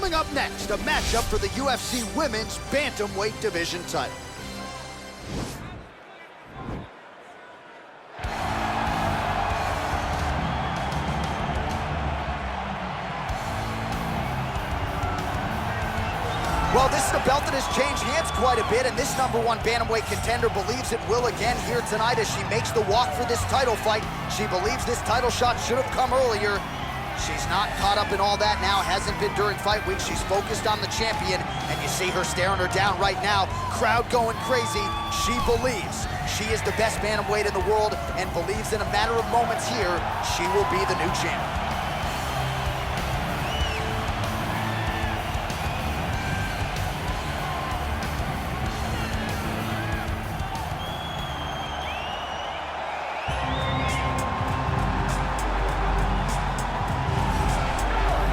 Coming up next, a matchup for the UFC Women's Bantamweight Division title. Well, this is a belt that has changed hands quite a bit, and this #1 bantamweight contender believes it will again here tonight as she makes the walk for this title fight. She believes this title shot should have come earlier. She's not caught up in all that now, hasn't been during fight week. She's focused on the champion, and you see her staring her down right now. Crowd going crazy. She believes she is the best bantamweight in the world and believes in a matter of moments here, she will be the new champion.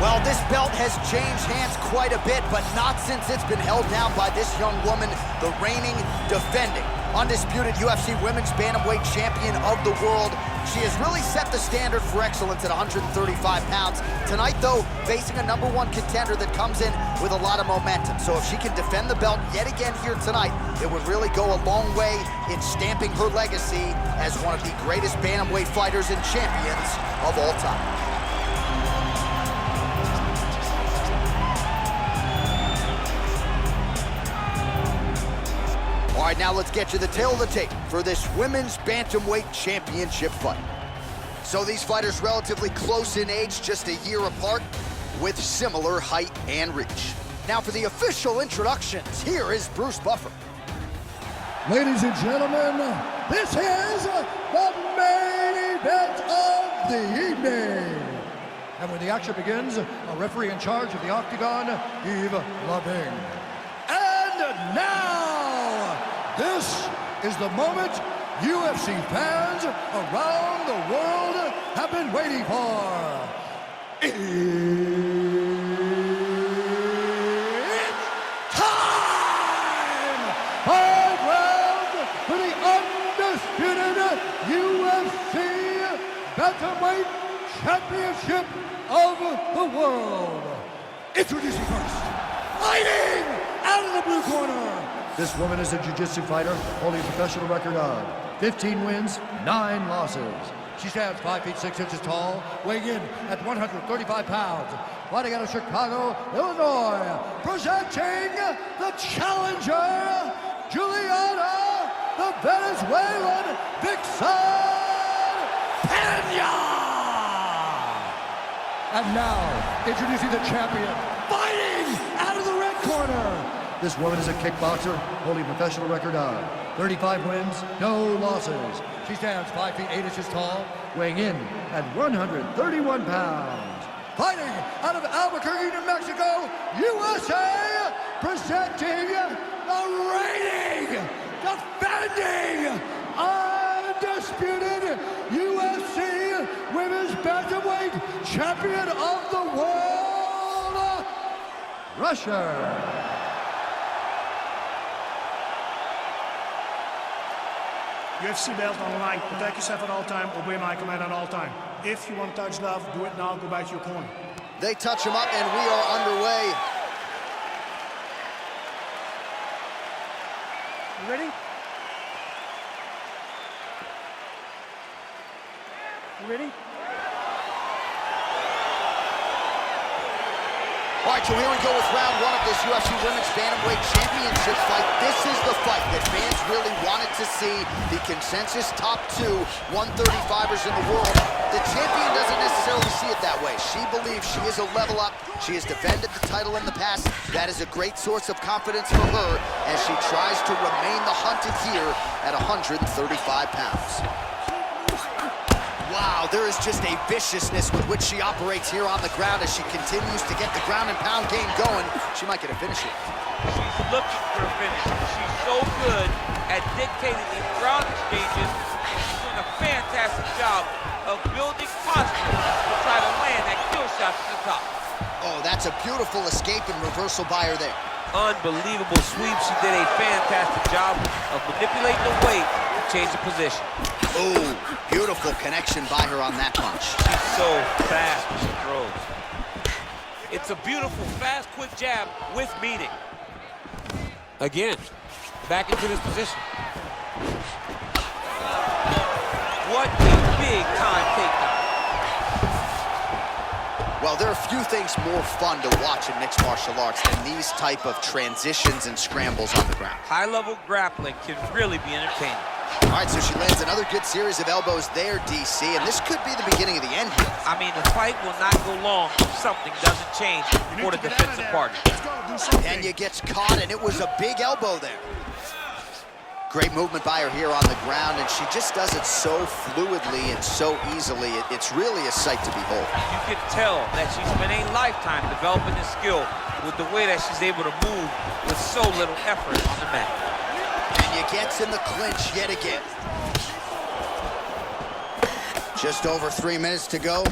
Well, this belt has changed hands quite a bit, but not since it's been held down by this young woman, the reigning, defending, undisputed UFC Women's Bantamweight Champion of the world. She has really set the standard for excellence at 135 pounds. Tonight, though, facing a #1 contender that comes in with a lot of momentum. So if she can defend the belt yet again here tonight, it would really go a long way in stamping her legacy as one of the greatest bantamweight fighters and champions of all time. All right, now let's get you the tail of the tape for this Women's Bantamweight Championship fight. So these fighters relatively close in age, just a year apart, with similar height and reach. Now for the official introductions, here is Bruce Buffer. Ladies and gentlemen, this is the main event of the evening. And when the action begins, a referee in charge of the Octagon, Yves Lavigne. And now, this is the moment UFC fans around the world have been waiting for. It's time! 5 rounds for the undisputed UFC Bantamweight Championship of the world. Introducing first, fighting out of the blue corner. This woman is a jiu-jitsu fighter holding a professional record of 15 wins, 9 losses. She stands 5 feet 6 inches tall, weighing in at 135 pounds. Fighting out of Chicago, Illinois, presenting the challenger, Juliana, the Venezuelan Vixen Peña. And now, introducing the champion, fighting out of the red corner. This woman is a kickboxer holding a professional record of 35 wins, no losses. She stands 5 feet 8 inches tall, weighing in at 131 pounds. Fighting out of Albuquerque, New Mexico, USA, presenting the reigning, defending, undisputed UFC Women's Bantamweight Champion of the World, Russia. UFC belt on the line. Protect yourself at all time. Obey my command at all time. If you want to touch love, do it now. Go back to your corner. They touch him up, and we are underway. You ready? You ready? All right, so here we go with round 1 of this UFC Women's Bantamweight Championship fight. This is the fight that fans really wanted to see. The consensus top 2 135ers in the world. The champion doesn't necessarily see it that way. She believes she is a level up. She has defended the title in the past. That is a great source of confidence for her as she tries to remain the hunted here at 135 pounds. Wow, there is just a viciousness with which she operates here on the ground as she continues to get the ground and pound game going. She might get a finish here. She's looking for a finish. She's so good at dictating these ground exchanges. She's doing a fantastic job of building posture to try to land that kill shot to the top. Oh, that's a beautiful escape and reversal by her there. Unbelievable sweep. She did a fantastic job of manipulating the weight to change the position. Oh, beautiful connection by her on that punch. She's so fast when she throws. It's It's a beautiful, fast, quick jab with meaning. Again, back into this position. What a big-time takedown. Well, there are a few things more fun to watch in mixed martial arts than these type of transitions and scrambles on the ground. High-level grappling can really be entertaining. All right, so she lands another good series of elbows there, DC, and this could be the beginning of the end here. I mean, the fight will not go long if something doesn't change for the defensive party. Let's go, do something. Kenya gets caught, and it was a big elbow there. Great movement by her here on the ground, and she just does it so fluidly and so easily. It's really a sight to behold. You can tell that she's spent a lifetime developing this skill with the way that she's able to move with so little effort on the mat. Kenya gets in the clinch yet again. Just over 3 minutes to go.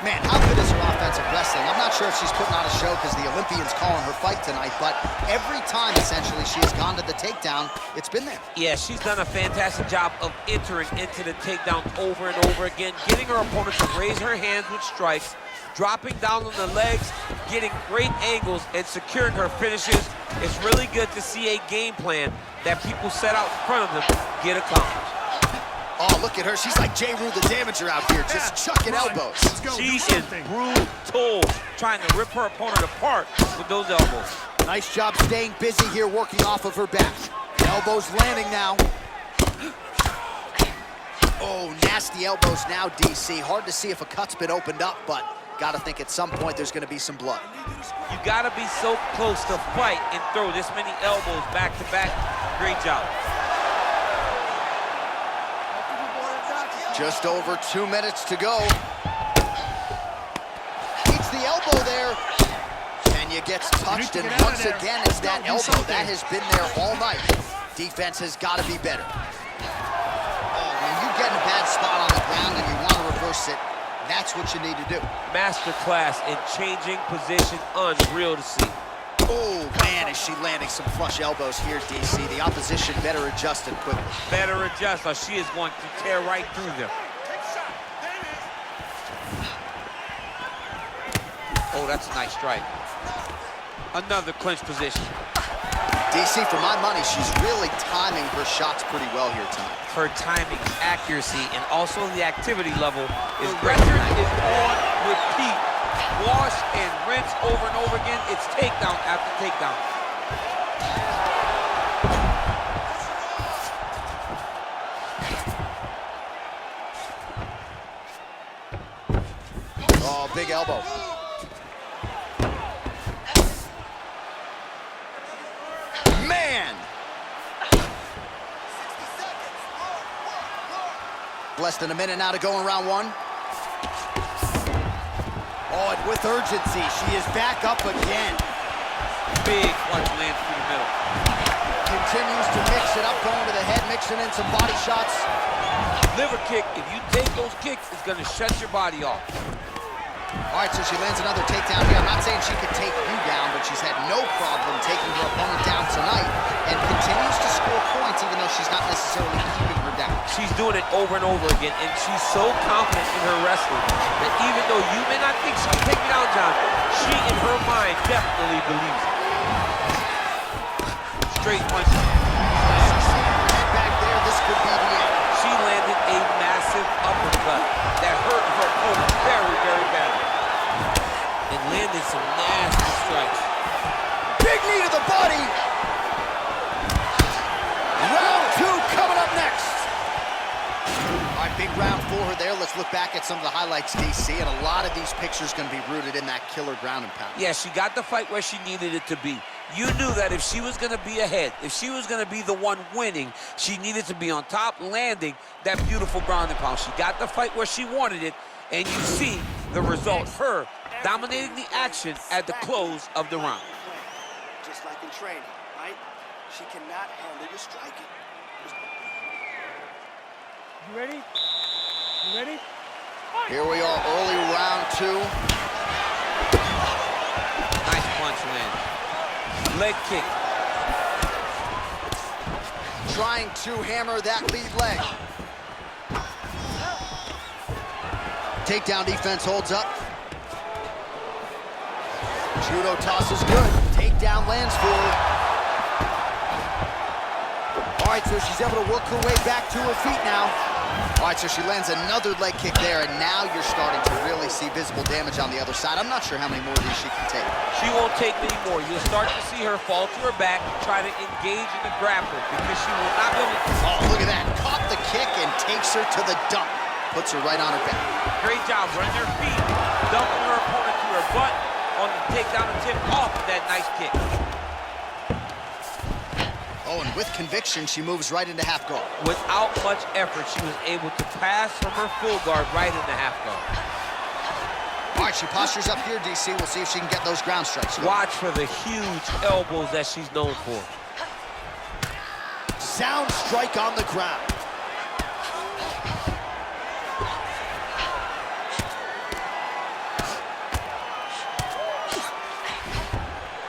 Man, how good is her offensive wrestling? I'm not sure if she's putting on a show because the Olympians calling her fight tonight, but every time, essentially, she has gone to the takedown, it's been there. Yeah, she's done a fantastic job of entering into the takedown over and over again, getting her opponent to raise her hands with strikes, dropping down on the legs, getting great angles, and securing her finishes. It's really good to see a game plan that people set out in front of them get accomplished. Oh, look at her. She's like J. Rue the Damager out here, just chucking elbows. Let's go, She do is something. brutal, trying to rip her opponent apart with those elbows. Nice job staying busy here, working off of her back. Elbows landing now. Oh, nasty elbows now, DC. Hard to see if a cut's been opened up, but gotta think at some point there's gonna be some blood. You gotta be so close to fight and throw this many elbows back to back. Great job. Just over 2 minutes to go. Eats the elbow there. Kenya gets touched, and once again, it's that elbow. That has been there all night. Defense has got to be better. Oh, when you get in a bad spot on the ground and you want to reverse it, that's what you need to do. Masterclass in changing position, unreal to see. Oh, man, is she landing some flush elbows here, DC. The opposition better adjust and quickly. Better adjust or she is going to tear right through them. Oh, that's a nice strike. Another clinch position. DC, for my money, she's really timing her shots pretty well here tonight. Her timing, accuracy, and also the activity level is great. The record is on repeat. Wash and rinse over and over again. It's takedown after takedown. Oh, big elbow. Man! Less than a minute now to go in round one. Oh, and with urgency, she is back up again. Big punch lands through the middle. Continues to mix it up, going to the head, mixing in some body shots. Liver kick, if you take those kicks, it's gonna shut your body off. All right, so she lands another takedown here. I'm not saying she could take you down, but she's had no problem taking her opponent down tonight and continues to score points even though she's not necessarily keeping her down. She's doing it over and over again, and she's so confident in her wrestling that even though you may not think she can take me down, John, she in her mind definitely believes it. Straight punch. Back there, this could be the end. She landed a massive uppercut that hurt her opponent very, very badly. And landed some nasty strikes. Big knee to the body. Round two coming up next. All right, big round for her there. Let's look back at some of the highlights, DC, and a lot of these pictures going to be rooted in that killer ground and pound. Yeah, she got the fight where she needed it to be. You knew that if she was going to be ahead, if she was going to be the one winning, she needed to be on top, landing that beautiful ground and pound. She got the fight where she wanted it, and you see the result, her dominating the action at the close of the round. Just like in training, right? She cannot handle your striking. You ready? You ready? Here we are, early round two. Nice punch land. Leg kick. Trying to hammer that lead leg. Takedown defense holds up. Judo toss is good. Takedown lands for her. All right, so she's able to work her way back to her feet now. All right, so she lands another leg kick there, and now you're starting to really see visible damage on the other side. I'm not sure how many more of these she can take. She won't take many more. You'll start to see her fall to her back and try to engage in the grapple because she will not be able to... Oh, look at that. Caught the kick and takes her to the dump. Puts her right on her back. Great job running her feet, dumping her opponent to her butt on the takedown attempt off of that nice kick. Oh, and with conviction, she moves right into half guard. Without much effort, she was able to pass from her full guard right into half guard. All right, she postures up here, DC. We'll see if she can get those ground strikes. Watch for the huge elbows that she's known for. Sound strike on the ground.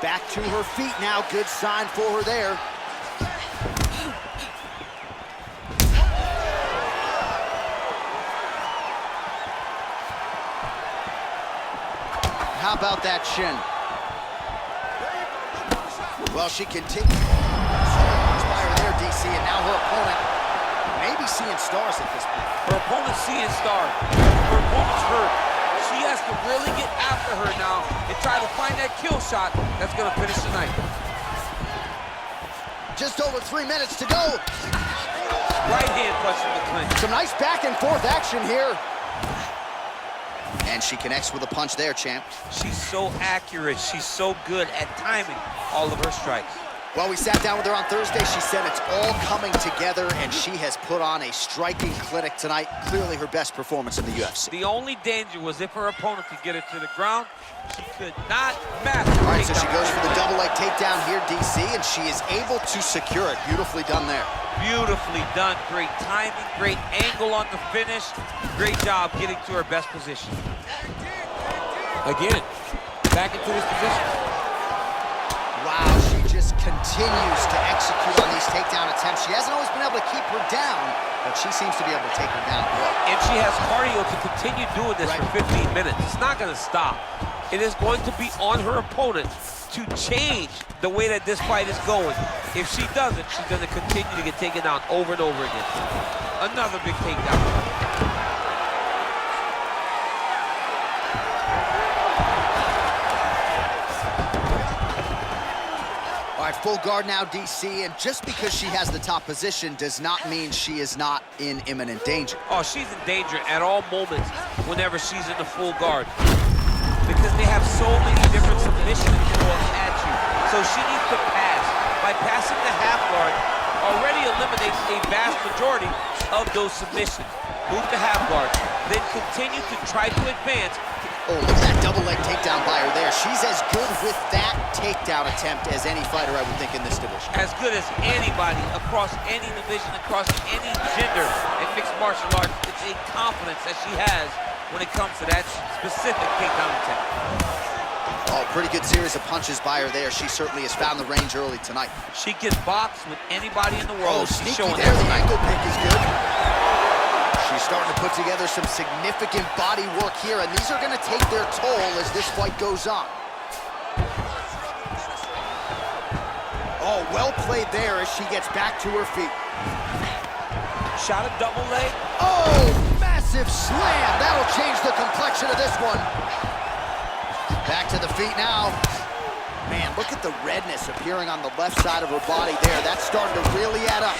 Back to her feet now. Good sign for her there. How about that shin? Well, she continues. Inspire there, DC, and now her opponent maybe seeing stars at this point. Her opponent's seeing stars. Her opponent's hurt. She has to really get after her now and try to find that kill shot that's going to finish the night. Just over 3 minutes to go. Right hand punch from the clinch. Some nice back and forth action here. And she connects with a punch there, champ. She's so accurate. She's so good at timing all of her strikes. Well, we sat down with her on Thursday. She said it's all coming together, and she has put on a striking clinic tonight. Clearly her best performance in the UFC. The only danger was if her opponent could get her to the ground, she could not master. All right, so she goes for the double leg takedown here, DC, and she is able to secure it. Beautifully done there. Beautifully done. Great timing, great angle on the finish. Great job getting to her best position. Again, back into this position. Wow, she just continues to execute on these takedown attempts. She hasn't always been able to keep her down, but she seems to be able to take her down well. And she has cardio to continue doing this for 15 minutes. It's not going to stop. It is going to be on her opponent to change the way that this fight is going. If she doesn't, she's going to continue to get taken down over and over again. Another big takedown. All right, full guard now, DC, and just because she has the top position does not mean she is not in imminent danger. Oh, she's in danger at all moments whenever she's in the full guard, because they have so many different submission controls at you. So she needs to pass. By passing the half guard, already eliminates a vast majority of those submissions. Move to half guard, then continue to try to advance. Oh, look at that double leg takedown by her there. She's as good with that takedown attempt as any fighter, I would think, in this division. As good as anybody across any division, across any gender in mixed martial arts. It's a confidence that she has when it comes to that specific takedown attempt. Oh, pretty good series of punches by her there. She certainly has found the range early tonight. She can box with anybody in the Oh, world. She's sneaky showing there. The that. ankle pick is good. She's starting to put together some significant body work here, and these are going to take their toll as this fight goes on. Oh, well played there as she gets back to her feet. Shot a double leg. Oh, massive slam. That'll change the complexion of this one. Back to the feet now. Man, look at the redness appearing on the left side of her body there. That's starting to really add up.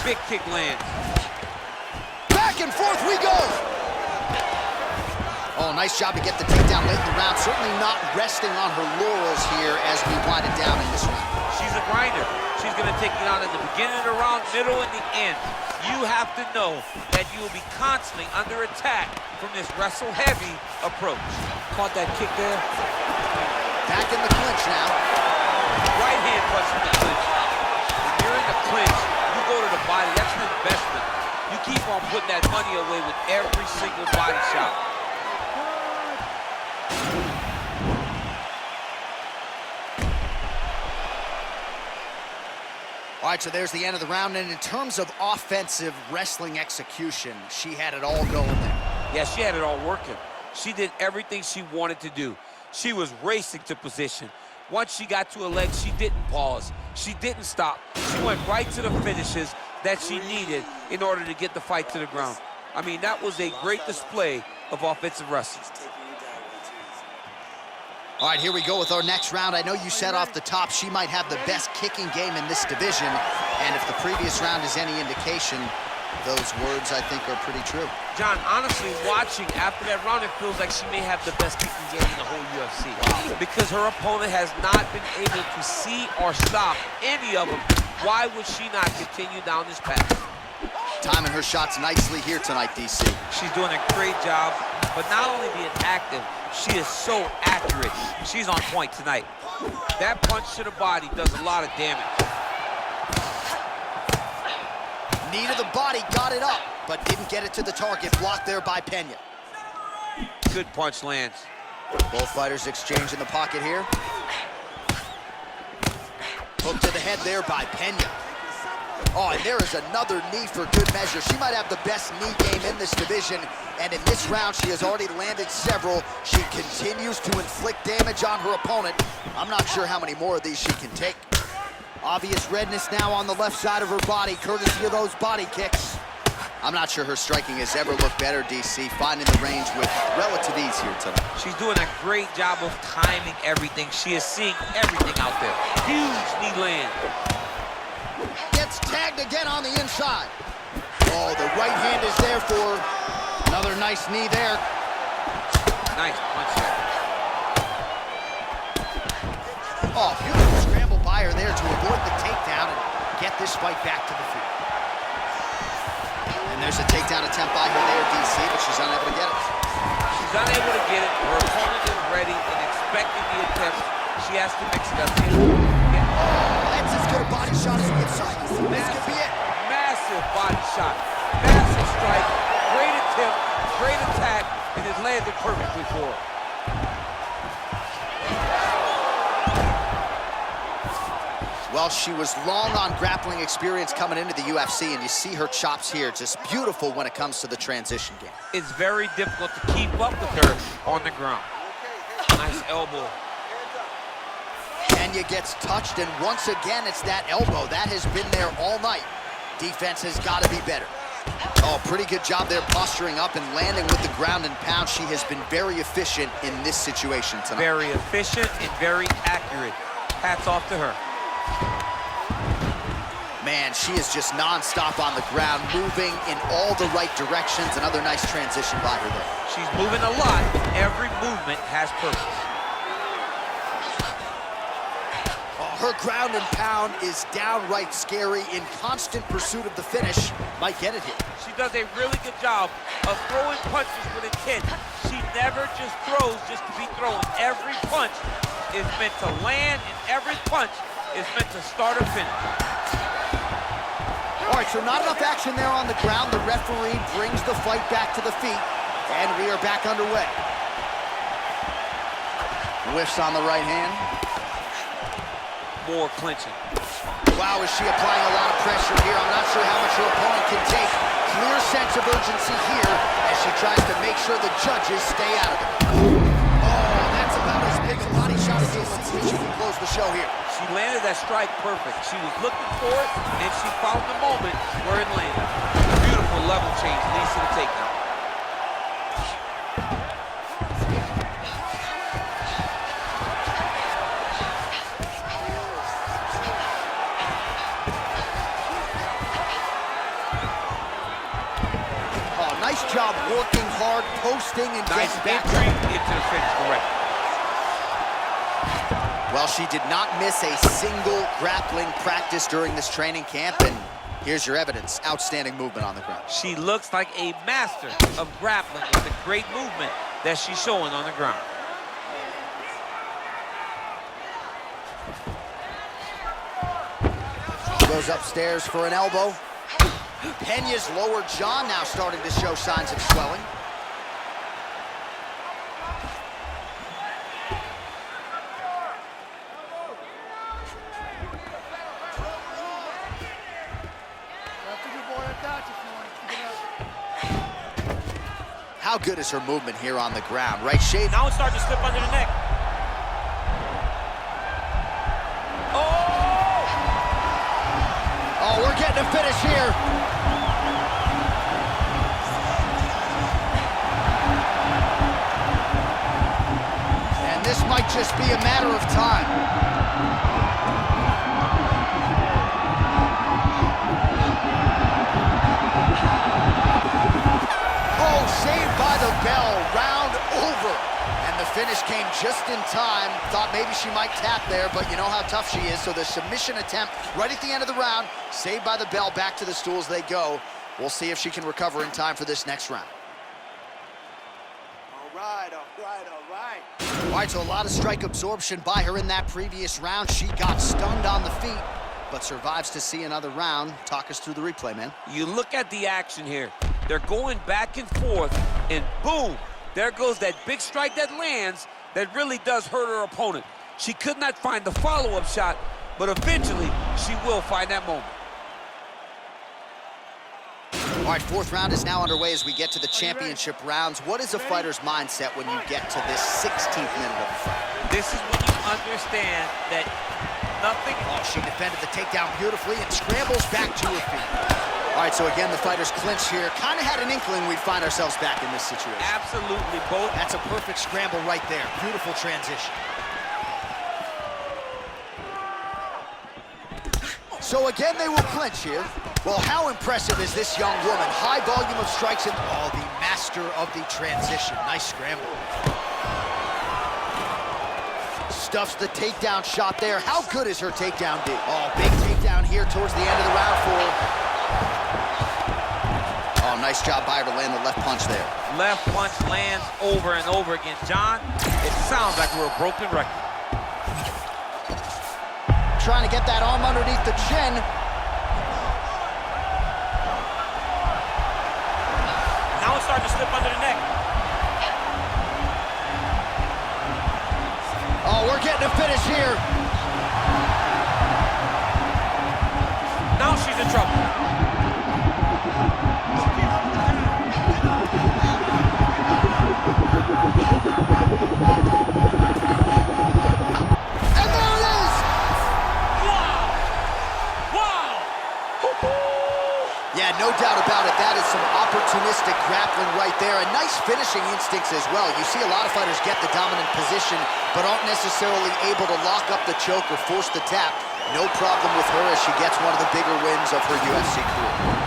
Big kick lands. Back and forth we go. Oh, nice job to get the takedown late in the round. Certainly not resting on her laurels here as we wind it down in this round. She's a grinder. She's going to take it on in the beginning of the round, middle, and the end. You have to know that you will be constantly under attack from this wrestle-heavy approach. Caught that kick there. Back in the clinch now. Right hand punch from the clinch. When you're in the clinch, you go to the body. That's an investment. You keep on putting that money away with every single body shot. All right, so there's the end of the round, and in terms of offensive wrestling execution, she had it all going there. Yeah, she had it all working. She did everything she wanted to do. She was racing to position. Once she got to her legs, she didn't pause. She didn't stop. She went right to the finishes that she needed in order to get the fight to the ground. I mean, that was a great display of offensive wrestling. All right, here we go with our next round. I know you said off the top she might have the best kicking game in this division, and if the previous round is any indication, those words, I think, are pretty true. John, honestly, watching after that round, it feels like she may have the best kicking game in the whole UFC. Because her opponent has not been able to see or stop any of them. Why would she not continue down this path? Timing her shots nicely here tonight, DC. She's doing a great job, but not only being active, she is so accurate. She's on point tonight. That punch to the body does a lot of damage. Knee to the body, got it up, but didn't get it to the target. Blocked there by Pena. Good punch lands. Both fighters exchange in the pocket here. Hook to the head there by Pena. Oh, and there is another knee for good measure. She might have the best knee game in this division, and in this round, she has already landed several. She continues to inflict damage on her opponent. I'm not sure how many more of these she can take. Obvious redness now on the left side of her body, courtesy of those body kicks. I'm not sure her striking has ever looked better, DC, finding the range with relative ease here tonight. She's doing a great job of timing everything. She is seeing everything out there. Huge knee land. Gets tagged again on the inside. Oh, the right hand is there for her. Another nice knee there. Nice punch there. Oh, beautiful scramble by her there to avoid the takedown and get this fight back to the feet. And there's a takedown attempt by her there, DC, but she's unable to get it. She's unable to get it. Her opponent is ready and expecting the attempt. She has to mix it up. That's as good a body shot as we can sight. This could be it. Massive body shot. Massive strike. Great attempt. Great attack. And it landed perfectly for her. Well, she was long on grappling experience coming into the UFC, and you see her chops here, just beautiful when it comes to the transition game. It's very difficult to keep up with her on the ground. Nice elbow. Pena gets touched, and once again, it's that elbow. That has been there all night. Defense has got to be better. Oh, pretty good job there posturing up and landing with the ground and pound. She has been very efficient in this situation tonight. Very efficient and very accurate. Hats off to her. Man, she is just non-stop on the ground, moving in all the right directions. Another nice transition by her there. She's moving a lot, but every movement has purpose. Oh, her ground and pound is downright scary, in constant pursuit of the finish. Might get it here. She does a really good job of throwing punches with intent. She never just throws just to be thrown. Every punch is meant to land, and every punch is meant to start or finish. All right, so not enough action there on the ground. The referee brings the fight back to the feet, and we are back underway. Whiffs on the right hand. More clinching. Wow, is she applying a lot of pressure here? I'm not sure how much her opponent can take. Clear sense of urgency here as she tries to make sure the judges stay out of it. Oh, that's about as big a body shot as you'll see. She can close the show here. She landed that strike perfect. She was looking for it, and she found the moment where it landed. Beautiful level change leads to the takedown. Oh, nice job working hard, posting, and Nice getting back entry up. into the finish, correct. Well, she did not miss a single grappling practice during this training camp, and here's your evidence. Outstanding movement on the ground. She looks like a master of grappling with the great movement that she's showing on the ground. Goes upstairs for an elbow. Pena's lower jaw now starting to show signs of swelling. How good is her movement here on the ground, right, Shade? Now it's starting to slip under the neck. getting a finish here. And this might just be a matter of time. Saved by the bell, round over. And the finish came just in time. Thought maybe she might tap there, but you know how tough she is. So the submission attempt right at the end of the round, saved by the bell, back to the stools they go. We'll see if she can recover in time for this next round. All right, all right, all right. All right, so a lot of strike absorption by her in that previous round. She got stunned on the feet, but survives to see another round. Talk us through the replay, man. You look at the action here. They're going back and forth, and boom, there goes that big strike that lands that really does hurt her opponent. She could not find the follow-up shot, but eventually she will find that moment. All right, fourth round is now underway as we get to the championship rounds. What is a fighter's mindset when you get to this 16th minute of the fight? This is when you understand that nothing... Oh, she defended the takedown beautifully and scrambles back to her feet. All right, so again, the fighters clinch here. Kind of had an inkling we'd find ourselves back in this situation. Absolutely, both. That's a perfect scramble right there. Beautiful transition. So again, they will clinch here. Well, how impressive is this young woman? High volume of strikes and, oh, the master of the transition. Nice scramble. Stuffs the takedown shot there. How good is her takedown, D? Oh, big takedown here towards the end of the round for her. Oh, nice job by her to land the left punch there. Left punch lands over and over again. John, it sounds like we're a broken record. Trying to get that arm underneath the chin. Now it's starting to slip under the neck. Oh, we're getting a finish here. Now she's in trouble. And there it is! Wow! Wow! Yeah, no doubt about it. That is some opportunistic grappling right there. And nice finishing instincts as well. You see a lot of fighters get the dominant position, but aren't necessarily able to lock up the choke or force the tap. No problem with her as she gets one of the bigger wins of her UFC career.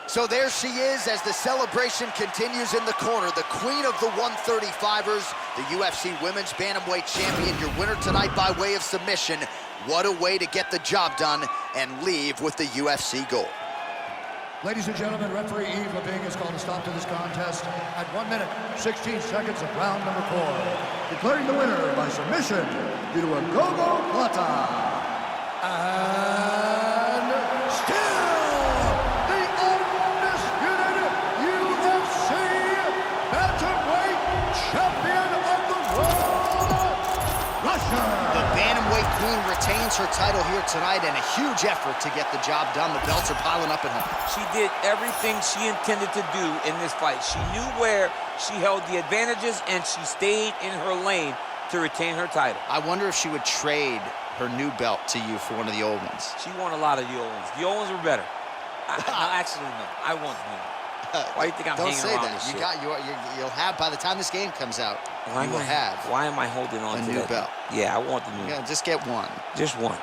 So there she is as the celebration continues in the corner. The queen of the 135ers, the UFC Women's Bantamweight Champion, your winner tonight by way of submission. What a way to get the job done and leave with the UFC gold. Ladies and gentlemen, referee Yves Leving has called a stop to this contest at 1 minute, 16 seconds of round number 4. Declaring the winner by submission due to a go-go plata. And still the undisputed UFC bantamweight champion of the world, Russia. The bantamweight queen retains her title here tonight, and a huge effort to get the job done. The belts are piling up at home. She did everything she intended to do in this fight. She knew where she held the advantages, and she stayed in her lane to retain her title. I wonder if she would trade her new belt to you for one of the old ones. She won a lot of the old ones. The old ones were better. Actually, no. I want the new one. Why do you think I'm hanging around this shit? You'll have, by the time this game comes out, Why am I holding on a to new that? belt. Yeah, I want the new one. Yeah, just get one. Just one.